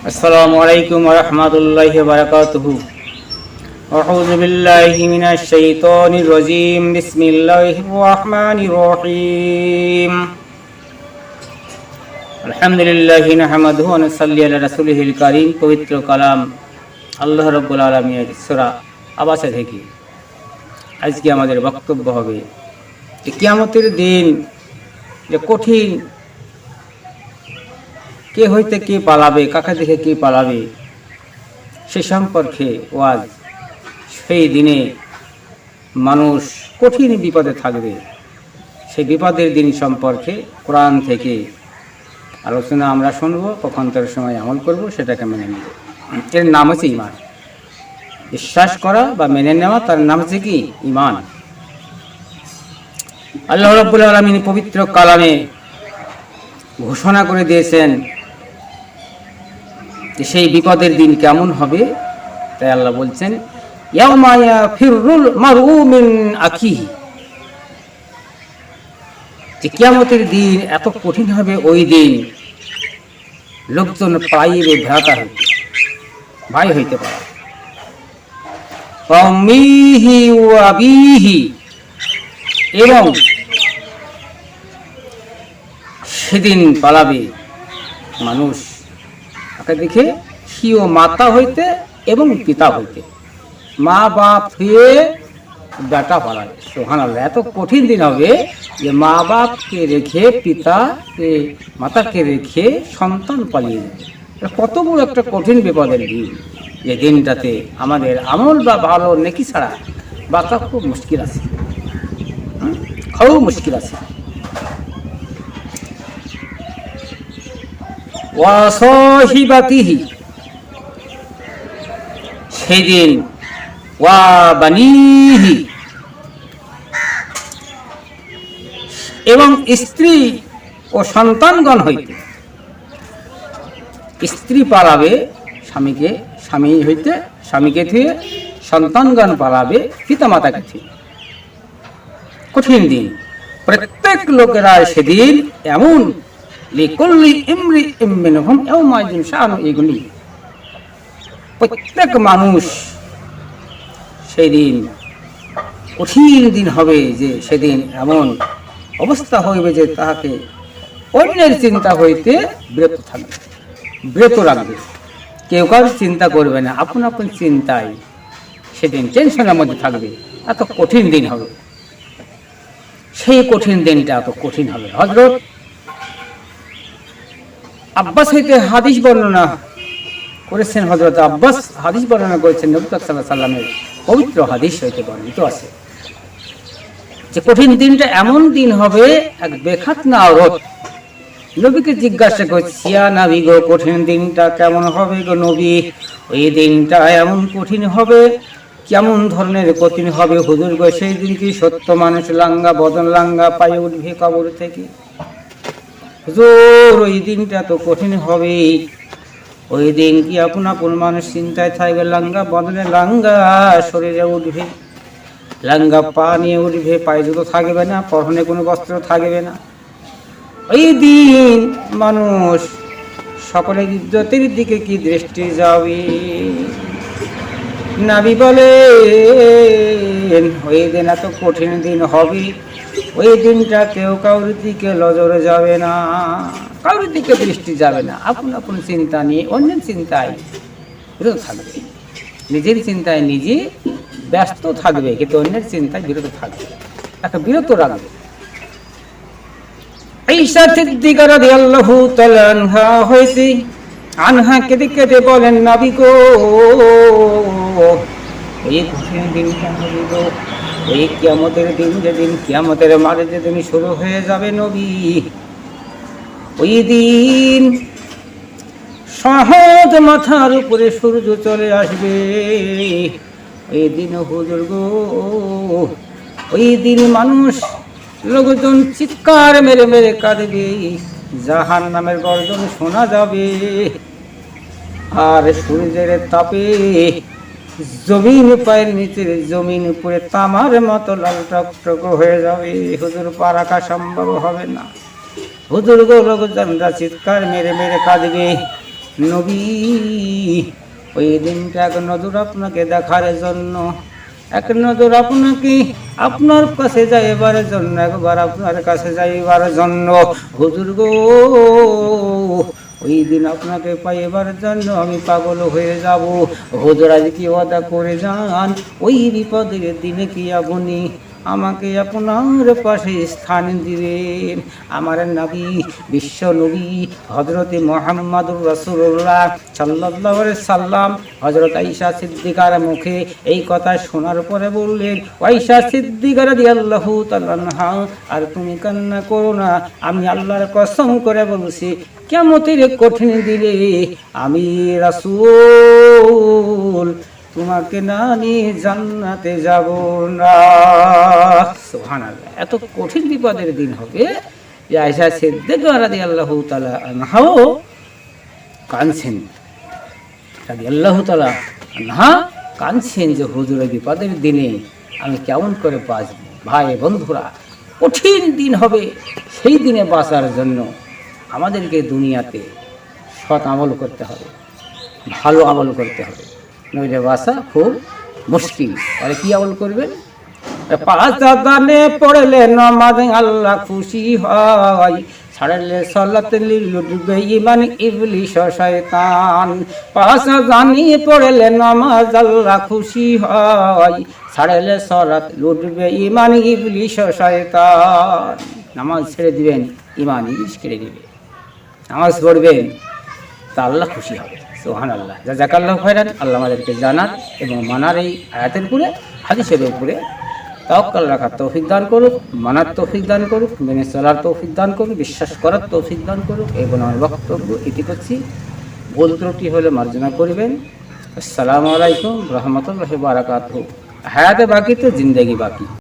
আসসালামু আলাইকুম ওয়া রাহমাতুল্লাহি ওয়া বারাকাতুহু। আউযু বিল্লাহি মিনাশ শাইতানির রাজীম। বিসমিল্লাহির রাহমানির রহিম। আলহামদুলিল্লাহি নাহমাদুহু ওয়া নুসাল্লি আলা রাসূলিহিল কারীম। পবিত্র কালাম আল্লাহ রাব্বুল আলামিনের সূরা আবাসা থেকে আজকে আমাদের বক্তব্য হবে যে কিয়ামতের দিন যে কঠিন, কে হইতে কে পালাবে, কাকে দেখে কে পালাবে, সে সম্পর্কে ওয়াজ। সেই দিনে মানুষ কঠিন বিপদে থাকবে, সেই বিপদের দিন সম্পর্কে কোরআন থেকে আলোচনা আমরা শুনবো, পক্ষান্তর সময় আমল করব, সেটাকে মেনে নেব। এর নাম হচ্ছে ঈমান। বিশ্বাস করা বা মেনে নেওয়া, তার নাম হচ্ছে কি? ঈমান। আল্লাহ রাব্বুল আলামিন পবিত্র কালামে ঘোষণা করে দিয়েছেন সেই বিপদের দিন কেমন হবে। তাই আল্লাহ বলছেন, ইয়াউমা ইয়াফিরুল মারউ মিন আখিহি, যে কিয়ামতের দিন এত কঠিন হবে। ওই দিন লোকজন পালাইবে ভ্রাতা হইতে, ভাই হইতে পারে, উম্মিহি ওয়া আবিহি, এবং সেদিন পালাবে মানুষ তাকে দেখে হিও মাতা হইতে এবং পিতা হইতে। মা বাপ হয়ে বেটা পালাবে। সুবহানাল্লাহ। এত কঠিন দিন হবে যে মা বাপকে রেখে, পিতাকে মাতাকে রেখে সন্তান পালিয়ে যাবে। কত বড় একটা কঠিন বিপদের দিন, যে দিনটাতে আমাদের আমল বা ভালো নেকি ছাড়া বাঁচা খুব মুশকিল আছে, খুব মুশকিল আছে। ওয়াসহিবাতিহি, সেদিন ওয়া বানিহি, এবং স্ত্রী ও সন্তানগণ হইতে। স্ত্রী পালাবে স্বামীকে, স্বামী হইতে স্বামীকে থেকে, সন্তানগণ পালাবে পিতামাতাকে থেকে। কঠিন দিন। প্রত্যেক লোকেরা সেদিন এমন লিকুল্লি ইমরিইম মিনহুম ইয়াউমাইযিন শাআনু ইগনি, প্রত্যেক মানুষ সেই দিন কঠিন দিন হবে, যে সেদিন এমন অবস্থা হইবে যে তাহাকে অন্যের চিন্তা হইতে বিরত থাকবে, বিরত রাখবে। কেউ কারোর চিন্তা করবে না, আপন আপন চিন্তায় সেদিন টেনশনের মধ্যে থাকবে। এত কঠিন দিন হবে। সেই কঠিন দিনটা এত কঠিন হবে। হযরত আব্বাস হইতে হাদিস বর্ণনা করেছেন, হযরত আব্বাস হাদিস বর্ণনা করেছেন, নবী পাক সাল্লাল্লাহু আলাইহি ওয়াসাল্লামের পবিত্র হাদিস হইতে বর্ণিত আছে যে কঠিন দিনটা এমন দিন হবে, এক বেখাতনা আওরত নবীকে জিজ্ঞাসা করছে, ইয়া নবী গো, কঠিন দিনটা কেমন হবে গো নবী? ওই দিনটা এমন কঠিন হবে, কেমন ধরনের কঠিন হবে হুজুর গো? সেই দিন কি সত্য মানুষ লাঙ্গা বদন লাঙ্গা পায়ে উঠবে কবর থেকে? হুজুর, ওই দিনটা তো কঠিন হবে। ওই দিন কি আপন আপন মানুষ চিন্তায় থাকবে, লাঙ্গা বদনে লাঙ্গা শরীরে উঠবে, লাঙ্গা পা নিয়ে উঠবে, পায়ে জুতো থাকবে না, পরনে কোনো বস্ত্র থাকবে না। ওই দিন মানুষ সকলের ইজ্জতের দিকে কি দৃষ্টি যাবে? নবী বলেন, ওই দিন এত কঠিন দিন হবে, ওই দিনটা কেউ কারোর দিকে নজরে যাবে না, কারোর দিকে দৃষ্টি যাবে না। আপন আপন চিন্তা নিয়ে অন্যের চিন্তায় বিরত থাকবে, নিজের চিন্তায় নিজে ব্যস্ত থাকবে, কিন্তু অন্যের চিন্তায় বিরত থাকবে, তাকে বিরত রাখবে। আয়েশা সিদ্দিকা রাদিয়াল্লাহু তাআলা আনহা হইতে আনহা কেঁদে কেঁদে বলেন, নবী গো, ওই কঠিন দিনটা হবে গো, ওই কিয়ামতের দিন, যেদিন কিয়ামতের মাঝে যেদিন শুরু হয়ে যাবে নবী, ওই দিন সহজ মাথার উপরে সূর্য চলে আসবে। ওই দিন হুজুর গো, ওই দিন মানুষ লোকজন চিৎকার মেরে মেরে কাঁদবে, জাহান্নামের গর্জন শোনা যাবে, আর সূর্যের তাপে জমিন, পায়ের নিচের জমিন উপরে তামার মতো লাল টকটক হয়ে যাবে। হুজুর, পা রাখা সম্ভব হবে না। হুজুর গো, লোকজনরা চিৎকার মেরে মেরে কাঁদবে, নবী ওই দিনটা এক নজর আপনাকে দেখার জন্য, এক নজর আপনাকে আপনার কাছে যাইবার জন্য, একবার আপনার কাছে যাইবার জন্য। হুজুর গো, ওই দিন আপনাকে পাইবার জন্য আমি পাগল হয়ে যাব। হুজুর আজ কি ওয়াদা করে যান, ওই বিপদের দিনে কি আপনি আমাকে আপনার পাশে স্থান দিবেন? আমার নবী, বিশ্ব নবী হযরতে মুহাম্মদুর রাসূলুল্লাহ সাল্লাল্লাহু আলাইহি সাল্লাম হযরত আয়েশা সিদ্দিকার মুখে এই কথা শোনার পরে বললেন, আয়েশা সিদ্দিকা রাদিয়াল্লাহু তাআলা আনহা, আর তুমি কান্না করো না, আমি আল্লাহর কসম করে বলছি, কিয়ামতের কঠিন দিনে আমি রাসূল তোমাকে না নিয়ে জান্নাতে যাব না। সুবহানাল্লাহ, এত কঠিন বিপদের দিন হবে যে আয়েশা সিদ্দিকা রাদিয়াল্লাহু তাআলা আনহাও কাঁদছেন, রাদিয়াল্লাহু তাআলা আনহা কাঁদছেন যে হুজুরের বিপদের দিনে আমি কেমন করে বাঁচব। ভাই বন্ধুরা, কঠিন দিন হবে, সেই দিনে বাঁচার জন্য আমাদেরকে দুনিয়াতে সৎ আমল করতে হবে, ভালো আমল করতে হবে, নইলে বাঁচা খুব মুশকিল। তাহলে কি আমল করবেন? পাঁচ দানে পড়লে নামাজ আল্লাহ খুশি হয়, ছাড়লে সালাত লুটবে ইমান ইবলিশ শয়তান। পাঁচ দানে পড়লে নামাজ আল্লাহ খুশি হয়, ছাড়লে সালাত লুটবে ইমান ইবলিশ শয়তান। নামাজ ছেড়ে দিবেন, ইমান ইবলিশ কেড়ে দিবে। নামাজ পড়বেন তা আল্লাহ খুশি হবে। সুবহানাল্লাহ, জাযাকাল্লাহু খাইরান। আল্লাহ আমাদেরকে জানার এবং মানার, এই আয়াতের উপরে, হাদিসের উপরে তাওয়াক্কুল রাখার তৌফিক দান করুক, মানার তৌফিক দান করুক, মেনে চলার তৌফিক দান করুক, বিশ্বাস করার তৌফিক দান করুক। এই আমার বক্তব্য ইতি করছি। ভুল ত্রুটি হলে মার্জনা করবেন। আসসালামু আলাইকুম রাহমাতুল্লাহি ওয়া বারাকাতুহু। হায়াতে বাকি তো জিন্দেগি বাকি।